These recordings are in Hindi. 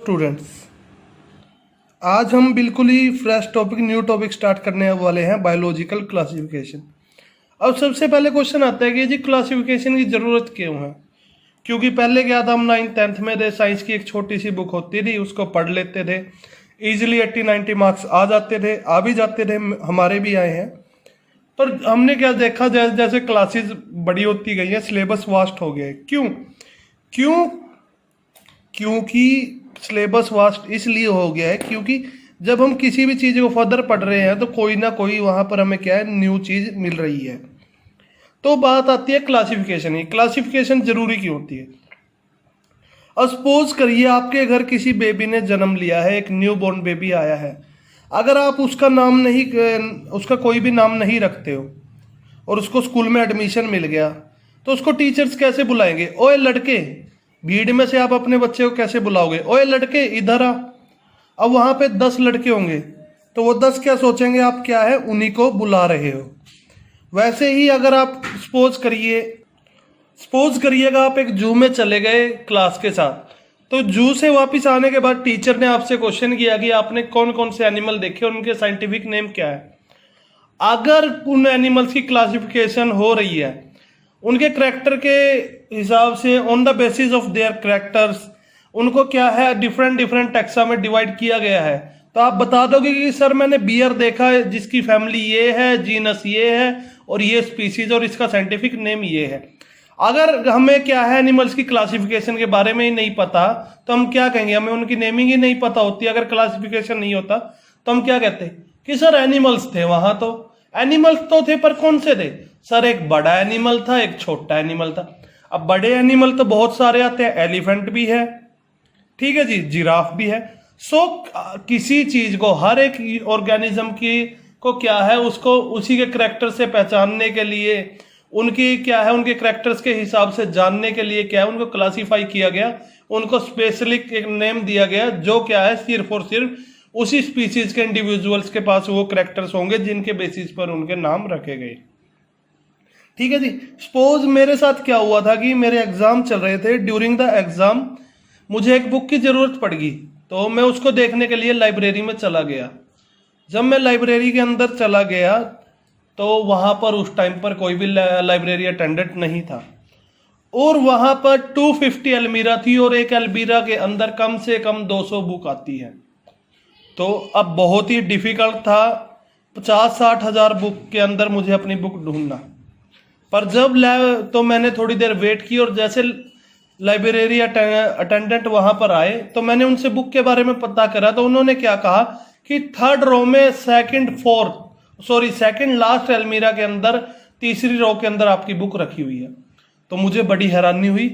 स्टूडेंट्स, आज हम बिल्कुल ही fresh topic new topic start करने वाले हैं, बायोलॉजिकल क्लासिफिकेशन। अब सबसे पहले क्वेश्चन आता है कि जी क्लासिफिकेशन की ज़रूरत क्यों है। क्योंकि पहले क्या था, हम 9th-10th में थे, साइंस की एक छोटी सी बुक होती थी, उसको पढ़ लेते थे, इजीली 80-90 मार्क्स आ जाते थे, आ भी जाते थे, हमारे भी आए हैं। पर हमने क्या देखा, जैसे जैसे क्लासेस बड़ी होती गई है, सिलेबस वास्ट हो गया है। क्यों क्यों क्योंकि सिलेबस वास्ट इसलिए हो गया है क्योंकि जब हम किसी भी चीज़ को फर्दर पढ़ रहे हैं तो कोई ना कोई वहाँ पर हमें क्या है, न्यू चीज़ मिल रही है। तो बात आती है क्लासिफिकेशन की। क्लासिफिकेशन जरूरी क्यों होती है। अब सपोज करिए आपके घर किसी बेबी ने जन्म लिया है, एक न्यू बॉर्न बेबी आया है। अगर आप उसका नाम नहीं, उसका कोई भी नाम नहीं रखते हो और उसको स्कूल में एडमिशन मिल गया, तो उसको टीचर्स कैसे बुलाएंगे? ओए लड़के, भीड़ में से आप अपने बच्चे को कैसे बुलाओगे? ओए लड़के इधर आ। अब वहां पे 10 लड़के होंगे तो वो 10 क्या सोचेंगे, आप क्या है, उन्हीं को बुला रहे हो। वैसे ही अगर आप सपोज करिएगा आप एक जू में चले गए क्लास के साथ, तो जू से वापस आने के बाद टीचर ने आपसे क्वेश्चन किया कि आपने कौन कौन से एनिमल देखे और उनके साइंटिफिक नेम क्या है। अगर उन एनिमल्स की क्लासिफिकेशन हो रही है उनके करेक्टर के हिसाब से, on the basis of their characters, उनको क्या है, डिफरेंट डिफरेंट टैक्सा में डिवाइड किया गया है, तो आप बता दोगे कि सर मैंने बियर देखा है जिसकी फैमिली ये है, जीनस ये है और ये स्पीसीज और इसका साइंटिफिक नेम ये है। अगर हमें क्या है, एनिमल्स की क्लासिफिकेशन के बारे में ही नहीं पता तो हम क्या कहेंगे, हमें उनकी नेमिंग ही नहीं पता होती। अगर क्लासिफिकेशन नहीं होता तो हम क्या कहते कि सर एनिमल्स थे, वहां तो एनिमल्स तो थे, पर कौन से थे सर? एक बड़ा एनिमल था, एक छोटा एनिमल था। अब बड़े एनिमल तो बहुत सारे आते हैं, एलिफेंट भी है, ठीक है जी, जिराफ भी है। सो किसी चीज को, हर एक ऑर्गेनिज्म की को क्या है, उसको उसी के करेक्टर से पहचानने के लिए, उनकी क्या है, उनके करेक्टर्स के हिसाब से जानने के लिए क्या है, उनको क्लासीफाई किया गया, उनको स्पेसिफिक एक नेम दिया गया, जो क्या है, सिर्फ और सिर्फ उसी स्पीसीज के इंडिविजुअल्स के पास वो करेक्टर्स होंगे जिनके बेसिस पर उनके नाम रखे गए। ठीक है जी। सपोज मेरे साथ क्या हुआ था कि मेरे एग्जाम चल रहे थे, ड्यूरिंग द एग्जाम मुझे एक बुक की जरूरत पड़ गई, तो मैं उसको देखने के लिए लाइब्रेरी में चला गया। जब मैं लाइब्रेरी के अंदर चला गया तो वहां पर उस टाइम पर कोई भी लाइब्रेरी अटेंडेंट नहीं था और वहां पर 250 अलमीरा थी और एक अलमीरा के अंदर कम से कम 200 बुक आती है। तो अब बहुत ही डिफिकल्ट था 50-60 हजार बुक के अंदर मुझे अपनी बुक ढूंढना। पर जब तो मैंने थोड़ी देर वेट की और जैसे लाइब्रेरी अटेंडेंट वहां पर आए तो मैंने उनसे बुक के बारे में पता करा, तो उन्होंने क्या कहा कि 3rd रो में सेकंड लास्ट अलमीरा के अंदर, तीसरी रो के अंदर आपकी बुक रखी हुई है। तो मुझे बड़ी हैरानी हुई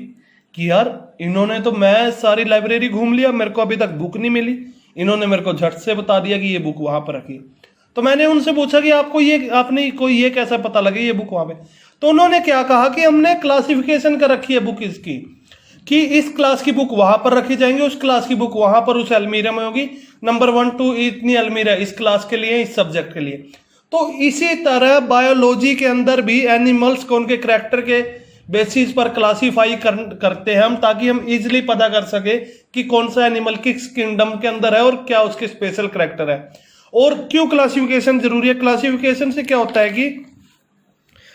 कि यार इन्होंने तो, मैं सारी लाइब्रेरी घूम लिया, मेरे को अभी तक बुक नहीं मिली, इन्होंने मेरे को झट से बता दिया कि ये बुक वहां पर रखी। तो मैंने उनसे पूछा कि आपने कोई ये कैसा पता लगे ये बुक वहां पे? तो उन्होंने क्या कहा कि हमने क्लासिफिकेशन कर रखी है बुक इसकी, कि इस क्लास की बुक वहां पर रखी जाएंगी, उस क्लास की बुक वहां पर उस अलमीरा में होगी, नंबर 1 2 इतनी अलमीरा इस क्लास के लिए, इस सब्जेक्ट के लिए। तो इसी तरह बायोलॉजी के अंदर भी एनिमल्स को उनके करेक्टर के बेसिस पर क्लासीफाई करते हैं हम, ताकि हम इजिली पता कर सके कि कौन सा एनिमल किस किंगडम के अंदर है और क्या उसके स्पेशल करेक्टर है। और क्यों क्लासिफिकेशन जरूरी है? क्लासिफिकेशन से क्या होता है कि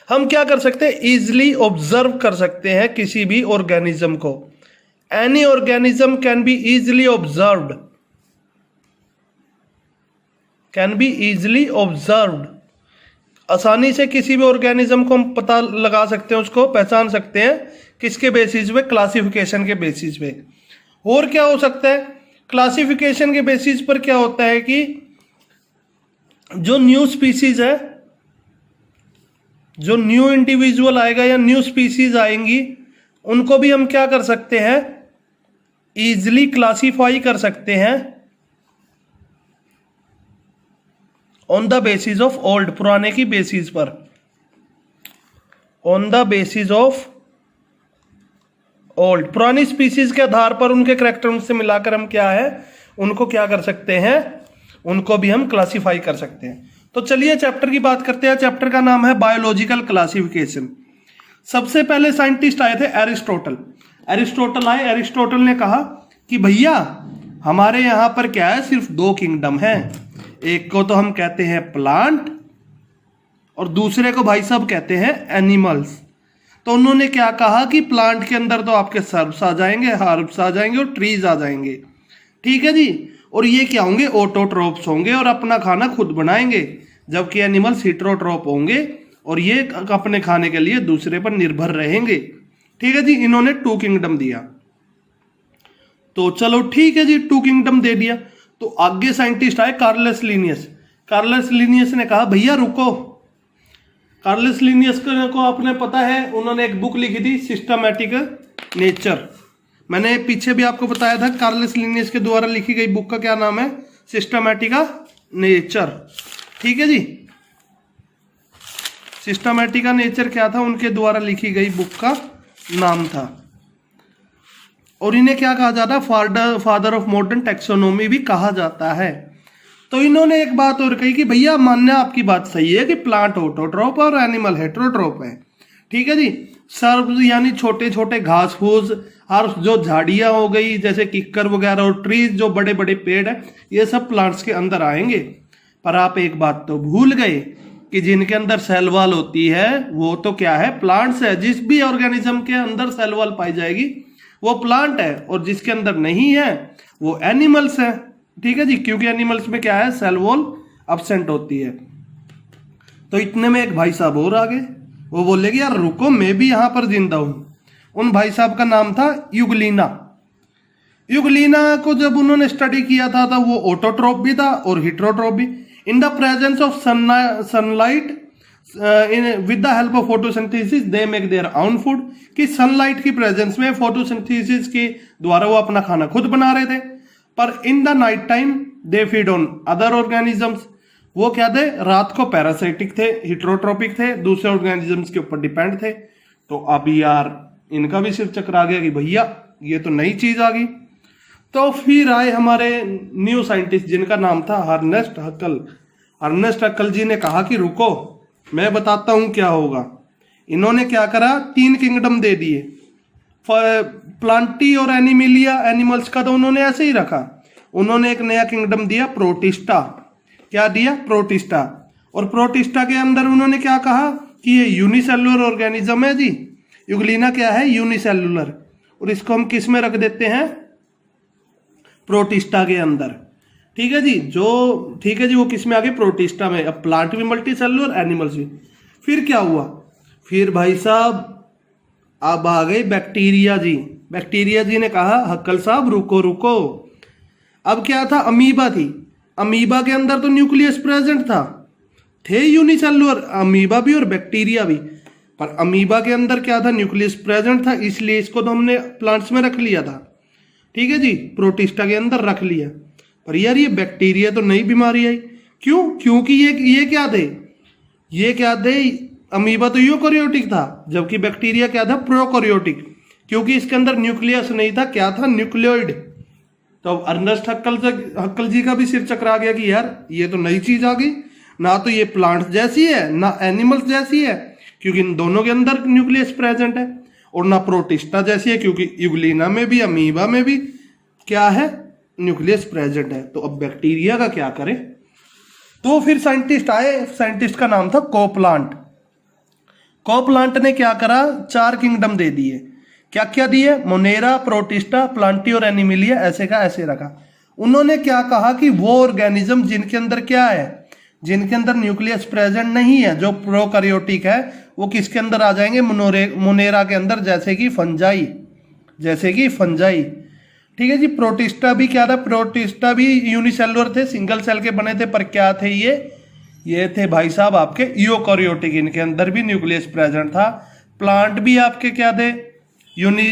हम क्या कर सकते हैं, इजिली ऑब्जर्व कर सकते हैं किसी भी ऑर्गेनिज्म को। Any organism can be easily observed, आसानी से किसी भी ऑर्गेनिज्म को हम पता लगा सकते हैं, उसको पहचान सकते हैं, किसके बेसिस पे? क्लासिफिकेशन के बेसिस पे। और क्या हो सकता है, क्लासिफिकेशन के बेसिस पर क्या होता है कि जो न्यू स्पीसीज है, जो न्यू इंडिविजुअल आएगा या न्यू स्पीसीज आएंगी, उनको भी हम क्या कर सकते हैं, इजिली क्लासीफाई कर सकते हैं on the basis of old, पुराने की बेसिस पर, on the basis of old, पुरानी स्पीसीज के आधार पर उनके करेक्टर से मिलाकर हम क्या है, उनको क्या कर सकते हैं, उनको भी हम क्लासीफाई कर सकते हैं। तो चलिए चैप्टर की बात करते हैं। चैप्टर का नाम है बायोलॉजिकल क्लासिफिकेशन। सबसे पहले साइंटिस्ट आए थे एरिस्टोटल। एरिस्टोटल ने कहा कि भैया हमारे यहाँ पर क्या है, सिर्फ दो किंगडम है। एक को तो हम कहते हैं प्लांट और दूसरे को भाई साहब कहते हैं एनिमल्स। तो उन्होंने क्या कहा कि प्लांट के अंदर तो आपके सर्ब्स आ जाएंगे, हर्ब्स आ जाएंगे और ट्रीज आ जाएंगे, ठीक है जी। और ये क्या होंगे, ऑटोट्रोप्स होंगे और अपना खाना खुद बनाएंगे, जबकि एनिमल्स हिट्रोट्रोप होंगे और ये अपने खाने के लिए दूसरे पर निर्भर रहेंगे, ठीक है जी। इन्होंने टू किंगडम दिया, तो चलो ठीक है जी, टू किंगडम दे दिया। तो आगे साइंटिस्ट आए कार्लस लिनियस। कार्लस लिनियस ने कहा भैया रुको। कार्लस लिनियस को आपने पता है, उन्होंने एक बुक लिखी थी सिस्टमैटिक नेचर। मैंने पीछे भी आपको बताया था कार्लस लिनियस के द्वारा लिखी गई बुक का क्या नाम है, सिस्टमैटिका नेचर, ठीक है जी। सिस्टमैटिका नेचर क्या था, उनके द्वारा लिखी गई बुक का नाम था। और इन्हें क्या कहा जाता है, फादर ऑफ मॉडर्न टैक्सोनॉमी भी कहा जाता है। तो इन्होंने एक बात और कही कि भैया मानना आपकी बात सही है कि प्लांट ऑटोट्रोप और एनिमल हेट्रोट्रोप है, ठीक है जी। सर्व यानी छोटे छोटे घास फूस और जो झाड़ियां हो गई जैसे किक्कर वगैरह और ट्रीज जो बड़े बड़े पेड़ है, ये सब प्लांट्स के अंदर आएंगे। पर आप एक बात तो भूल गए कि जिनके अंदर सेल वॉल होती है वो तो क्या है, प्लांट्स है। जिस भी ऑर्गेनिज्म के अंदर सेल वॉल पाई जाएगी वो प्लांट है, और जिसके अंदर नहीं है वो एनिमल्स है, ठीक है जी। क्योंकि एनिमल्स में क्या है, सेल वॉल एब्सेंट होती है। तो इतने में एक भाई साहब और आ गए, वो बोले कि यार रुको, मैं भी यहां पर जिंदा हूं। उन भाई साहब का नाम था यूगलीना। यूगलीना को जब उन्होंने स्टडी किया था तो वो ऑटोट्रोप भी था और हिट्रोट्रोप भी। In the presence of sunlight with the help of photosynthesis they make their own food, कि सनलाइट की प्रेजेंस में फोटोसिंथेसिस के द्वारा वो अपना खाना खुद बना रहे थे। पर in the night time they feed on other organisms, वो क्या थे, रात को पैरासाइटिक थे, हिट्रोट्रोपिक थे, दूसरे ऑर्गेनिजम्स के ऊपर डिपेंड थे। तो अब यार इनका भी सिर चकरा गया कि भैया ये तो नई चीज आ गई। तो फिर आए हमारे न्यू साइंटिस्ट जिनका नाम था अर्नेस्ट हक्कल। अर्नेस्ट हक्कल जी ने कहा कि रुको, मैं बताता हूं क्या होगा। इन्होंने क्या करा, तीन किंगडम दे दिए, प्लांटी और एनिमिलिया, एनिमल्स का तो उन्होंने ऐसे ही रखा। उन्होंने एक नया किंगडम दिया, प्रोटिस्टा। क्या दिया, प्रोटिस्टा। और प्रोटिस्टा के अंदर उन्होंने क्या कहा कि ये यूनिसेलुलर ऑर्गेनिज्म है जी। यूग्लिना क्या है, यूनिसेलुलर, और इसको हम किस में रख देते हैं, प्रोटिस्टा के अंदर, ठीक है जी। जो ठीक है जी, वो किस में आ गए, प्रोटिस्टा में। अब प्लांट भी मल्टी सेलुलर, एनिमल्स भी। फिर क्या हुआ, फिर भाई साहब अब आ गए बैक्टीरिया जी। बैक्टीरिया जी ने कहा हक्कल साहब रुको रुको। अब क्या था, अमीबा थी। अमीबा के अंदर तो न्यूक्लियस प्रेजेंट था, थे यूनिसेलुलर अमीबा भी और बैक्टीरिया भी। पर अमीबा के अंदर क्या था, न्यूक्लियस प्रेजेंट था, इसलिए इसको तो हमने प्लांट्स में रख लिया था, ठीक है जी, प्रोटिस्टा के अंदर रख लिया। पर यार ये बैक्टीरिया तो नई बीमारी आई। क्यों, क्योंकि ये क्या थे, ये क्या थे, अमीबा तो यूकैरियोटिक था, जबकि बैक्टीरिया क्या था, प्रोकैरियोटिक, क्योंकि इसके अंदर न्यूक्लियस नहीं था, क्या था, न्यूक्लियोइड। तो अब अर्नेस्ट हक्कल जी का भी सिर चकरा गया कि यार ये तो नई चीज आ गई, ना तो ये प्लांट्स जैसी है ना एनिमल्स जैसी है, क्योंकि इन दोनों के अंदर न्यूक्लियस प्रेजेंट है, और ना प्रोटिस्टा जैसी है, क्योंकि यूग्लिना में भी अमीबा में भी क्या है, न्यूक्लियस प्रेजेंट है। तो अब बैक्टीरिया का क्या करें। तो फिर साइंटिस्ट आए, साइंटिस्ट का नाम था कोपलांट। कोपलांट ने क्या करा, चार किंगडम दे दिए। क्या क्या दिए, मोनेरा, प्रोटिस्टा, प्लांटी और एनिमिलिया, ऐसे का ऐसे रखा। उन्होंने क्या कहा कि वो ऑर्गेनिज्म जिनके अंदर क्या है, जिनके अंदर न्यूक्लियस प्रेजेंट नहीं है, जो प्रोकैरियोटिक है, वो किसके अंदर आ जाएंगे, मोनेरा के अंदर, जैसे कि फंजाई, जैसे कि फंजाई, ठीक है जी। प्रोटिस्टा भी क्या था, प्रोटिस्टा भी यूनिसेलुलर थे, सिंगल सेल के बने थे, पर क्या थे ये थे भाई साहब आपके यूकैरियोटिक, इनके अंदर भी न्यूक्लियस प्रेजेंट था। प्लांट भी आपके क्या थे,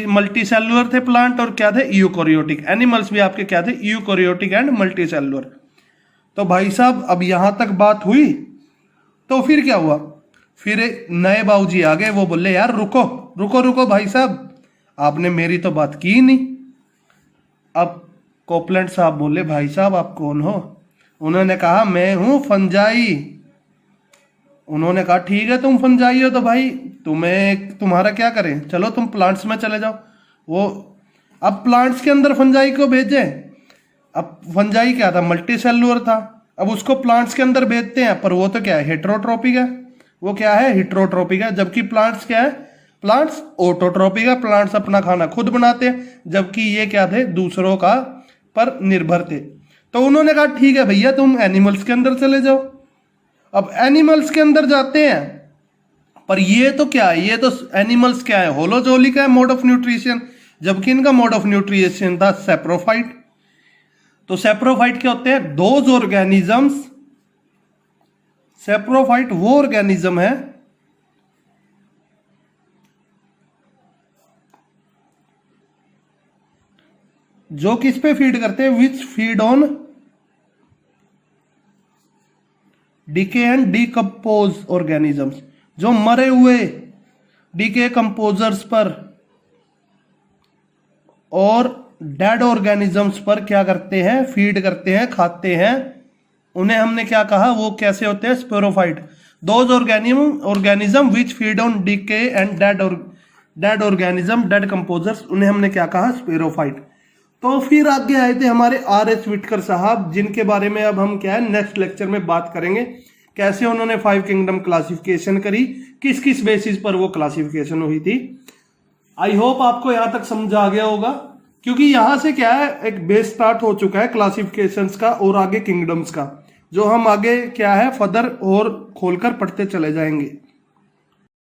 मल्टी सेलुलर थे प्लांट, और क्या थे, यूकैरियोटिक। एनिमल्स भी आपके क्या थे, यूकैरियोटिक एंड मल्टी सेलुलर। तो भाई साहब अब यहां तक बात हुई। तो फिर क्या हुआ, फिर नए बाबूजी आ गए, वो बोले यार रुको रुको रुको भाई साहब, आपने मेरी तो बात की ही नहीं। अब कोपलैंड साहब बोले भाई साहब आप कौन हो। उन्होंने कहा मैं हूं फंजाई। उन्होंने कहा ठीक है तुम फंजाई हो तो भाई तुम्हारा क्या करें, चलो तुम प्लांट्स में चले जाओ। वो अब प्लांट्स के अंदर फंजाई को भेजे, अब फंजाई क्या था, मल्टी सेलुलर था। अब उसको प्लांट्स के अंदर भेजते हैं, पर वो तो क्या है, हेटेरोट्रोपिक है। वो क्या है, हेटेरोट्रोपिक है। जबकि प्लांट्स क्या है, प्लांट्स ऑटोट्रोपिक है, प्लांट्स अपना खाना खुद बनाते हैं। जबकि ये क्या थे, दूसरों का पर निर्भर थे। तो उन्होंने कहा ठीक है भैया, तुम एनिमल्स के अंदर चले जाओ। अब एनिमल्स के अंदर जाते हैं, पर ये तो क्या है, ये तो एनिमल्स क्या है, होलोजोलिक है मोड ऑफ न्यूट्रिशन। जबकि इनका मोड ऑफ न्यूट्रिशन था सेप्रोफाइट। तो सेप्रोफाइट क्या होते हैं, दोज ऑर्गेनिजम्स, सेप्रोफाइट वो ऑर्गेनिज्म है जो किस पे फीड करते हैं, which feed on decay and decompose organisms, जो मरे हुए डीके कंपोजर्स पर और डेड ऑर्गेनिजम्स पर क्या करते हैं, फीड करते हैं, खाते हैं। उन्हें हमने क्या कहा, वो कैसे होते हैं, sporophyte. Those organism which feed on decay and dead organism, decomposers, उन्हें हमने क्या कहा, स्पोरोफाइट। तो फिर आगे आए थे हमारे आर.एस. विटकर साहब, जिनके बारे में अब हम क्या है नेक्स्ट लेक्चर में बात करेंगे। कैसे उन्होंने 5 किंगडम क्लासिफिकेशन करी, किस किस बेसिस पर वो क्लासिफिकेशन हुई थी। आई होप आपको यहां तक समझ आ गया होगा, क्योंकि यहां से क्या है, एक बेस स्टार्ट हो चुका है क्लासिफिकेशंस का और आगे किंगडम्स का, जो हम आगे क्या है फर्दर और खोलकर पढ़ते चले जाएंगे।